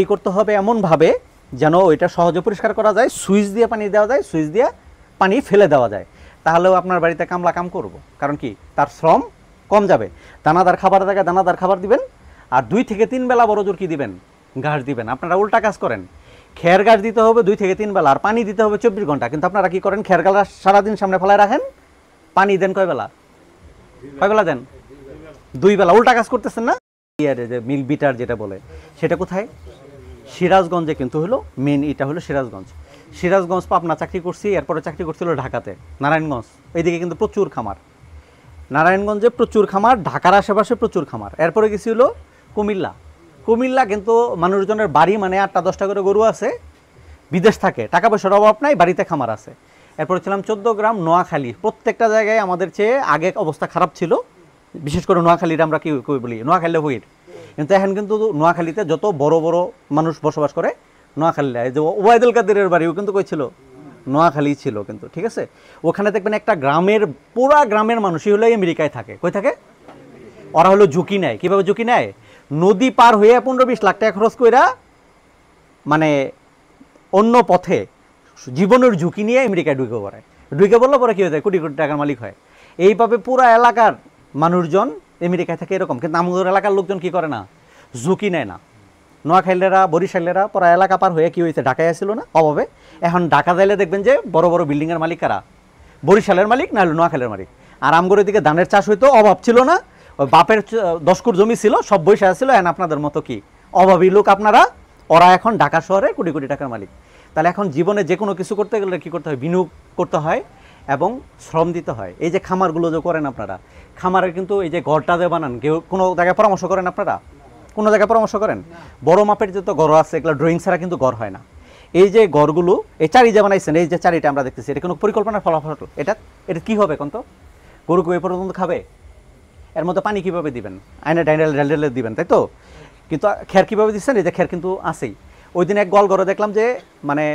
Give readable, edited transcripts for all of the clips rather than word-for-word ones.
এই করতে হবে এমনভাবে যেন ওইটা সহজে পরিষ্কার করা যায়, সুইচ দিয়ে পানি দেওয়া যায়, সুইচ দিয়ে পানি ফেলে দেওয়া যায়। তাহলেও আপনার বাড়িতে কামলা কাম করব, কারণ কি তার শ্রম কম যাবে। দানাদার খাবার জায়গায় দানাদার খাবার দিবেন, আর 2 থেকে 3 বেলা বড় জোর কি দিবেন, ঘাস দিবেন। আপনারা উল্টা কাজ করেন, খের ঘাস দিতে হবে 2 থেকে 3 বেলা, আর পানি দিতে হবে 24 ঘন্টা। কিন্তু আপনারা কি করেন, খের ঘাস সারাদিন সামনে ফেলায় রাখেন, পানি দেন কয় বেলা, কয় বেলা দেন, 2 বেলা। উল্টা কাজ করতেছেন না। যে মিল বিটার যেটা বলে সেটা কোথায়, সিরাজগঞ্জে কিন্তু হলো মেন, এটা হলো সিরাজগঞ্জ। সিরাজগঞ্জ পাবনা চাকরি করছি, এরপরে চাকরি করছিল ঢাকাতে, নারায়ণগঞ্জ। এইদিকে কিন্তু প্রচুর খামার, নারায়ণগঞ্জে প্রচুর খামার, ঢাকার আশেপাশে প্রচুর খামার। এরপরে গেছি হলো কুমিল্লা। কুমিল্লা কিন্তু মানুষজনের বাড়ি, মানে 8টা-10টা করে গরু আছে, বিদেশ থাকে, টাকা পয়সার অভাব নাই, বাড়িতে খামার আছে। এরপরে ছিলাম 14 গ্রাম নোয়াখালী। প্রত্যেকটা জায়গায় আমাদের চেয়ে আগে অবস্থা খারাপ ছিল, বিশেষ করে নোয়াখালীর আমরা কি বলি, নোয়াখালী হইর। কিন্তু এখন কিন্তু নোয়াখালীতে যত বড় বড় মানুষ বসবাস করে নোয়াখালী, এই যে ওবায়দুল কাদেরের বাড়িও কিন্তু কই ছিল, নোয়াখালী ছিল কিন্তু, ঠিক আছে। ওখানে দেখবেন একটা গ্রামের, পুরা গ্রামের মানুষই হলো আমেরিকায় থাকে। কই থাকে, ওরা হলো ঝুঁকি নেয়। কীভাবে ঝুঁকি নেয়, নদী পার হয়ে 15-20 লাখ টাকা খরচ কইরা, মানে অন্য পথে জীবনের ঝুঁকি নিয়ে আমেরিকায় ঢুকে পড়ে। ঢুকে পড়লে পরে কী হয়ে যায়, কোটি কোটি টাকার মালিক হয়। এইভাবে পুরা এলাকার মানুষজন আমেরিকায় থাকে এরকম। কিন্তু আমাদের এলাকার লোকজন কি করে না, ঝুঁকি নেয় না। নোয়াখালীরা, বরিশালেরা পুরা এলাকা পার হয়ে কি হয়েছে, ঢাকায় আসছিল না অভাবে। এখন ঢাকা যাইলে দেখবেন যে বড় বড় বিল্ডিংয়ের মালিক কারা, বরিশালের মালিক না হলে নোয়াখালীর মালিক। আর আমগরের দিকে ধানের চাষ হইতো, অভাব ছিল না, ওই বাপের 10 কুর জমি ছিল, সব বৈশা ছিল। এখন আপনাদের মতো কি অভাবী লোক আপনারা, ওরা এখন ঢাকা শহরে কোটি কোটি টাকার মালিক। তাহলে এখন জীবনে যে কোনো কিছু করতে গেলে কী করতে হয়, বিনিয়োগ করতে হয় এবং শ্রম দিতে হয়। এই যে খামারগুলো যে করেন আপনারা, খামারের কিন্তু এই যে ঘরটা যে বানান, কেউ কোনো জায়গায় পরামর্শ করেন আপনারা, কোনো জায়গায় পরামর্শ করেন? বড় মাপের যত ঘর আছে এগুলো ড্রয়িং ছাড়া কিন্তু ঘর হয় না। এই যে ঘরগুলো, এই চারি যে বানাইছেন, এই যে চারিটা আমরা দেখতেছি, এটা কোনো পরিকল্পনার ফলাফল? এটা এটা কী হবে কোন তো, গরু কই পর্যন্ত খাবে, এর মধ্যে পানি কীভাবে দিবেন, আইনে ডাইনাল ডাইলে দিবেন, তাই তো। কিন্তু খের কীভাবে দিচ্ছেন, এই যে খের কিন্তু আছেই। ওই দিন এক গোয়াল ঘরে দেখলাম যে মানে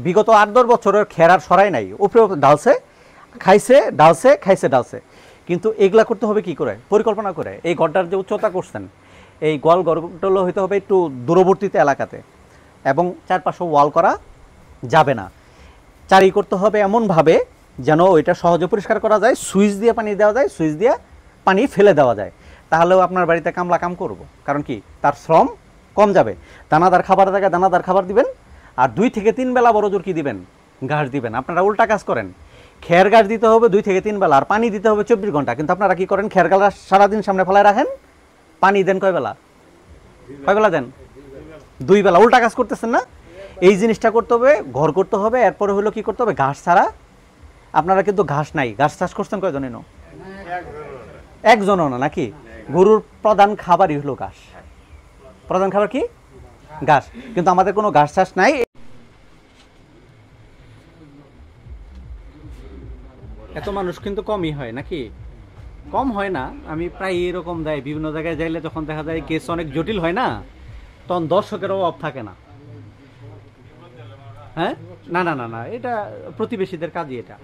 বিগত 8-10 বছরের খের আর সরাই নাই, উপরে ডালছে, খাইছে ডালছে, খাইছে ডালছে। কিন্তু এগুলা করতে হবে কি করে, পরিকল্পনা করে। এই ঘরটার যে উচ্চতা করছেন, এই গোয়াল ঘরগুলো হইতে হবে একটু দূরবর্তীতে এলাকাতে, এবং চারপাশে ওয়াল করা যাবে না। চারি করতে হবে এমনভাবে যেন ওইটা সহজে পরিষ্কার করা যায়, সুইচ দিয়ে পানি দেওয়া যায়, সুইচ দিয়ে পানি ফেলে দেওয়া যায়। তাহলেও আপনার বাড়িতে কামলা কাম করব, কারণ কি তার শ্রম কম যাবে। দানাদার খাবার জায়গায় দানাদার খাবার দিবেন, আর 2 থেকে 3 বেলা বড় জোর কি দিবেন, ঘাস দিবেন। আপনারা উল্টা কাজ করেন, খের ঘাস দিতে হবে 2 থেকে 3 বেলা, আর পানি দিতে হবে 24 ঘন্টা। কিন্তু আপনারা কি করেন, খের ঘাস সারাদিন সামনে ফেলায় রাখেন, পানি দেন কয় বেলা, কয় বেলা দেন, 2 বেলা। উল্টা কাজ করতেছেন না। এই জিনিসটা করতে হবে, ঘর করতে হবে। এরপরে হলো কি করতে হবে, ঘাস ছাড়া, আপনারা কিন্তু ঘাস নাই, ঘাস চাষ করছেন কয়জন, একজনও না নাকি? গরুর প্রধান খাবারই হলো ঘাস। প্রধান খাবার কি, ঘাস। কিন্তু আমাদের কোনো ঘাস চাষ নাই। এত মানুষ কিন্তু কমই হয় নাকি, কম হয় না। আমি প্রায় এরকম দেয়, বিভিন্ন জায়গায় যাইলে যখন দেখা যায় কেস অনেক জটিল হয় না, তখন দর্শকের অভাব থাকে না। হ্যাঁ, না না না না, এটা প্রতিবেশীদের কাজই এটা।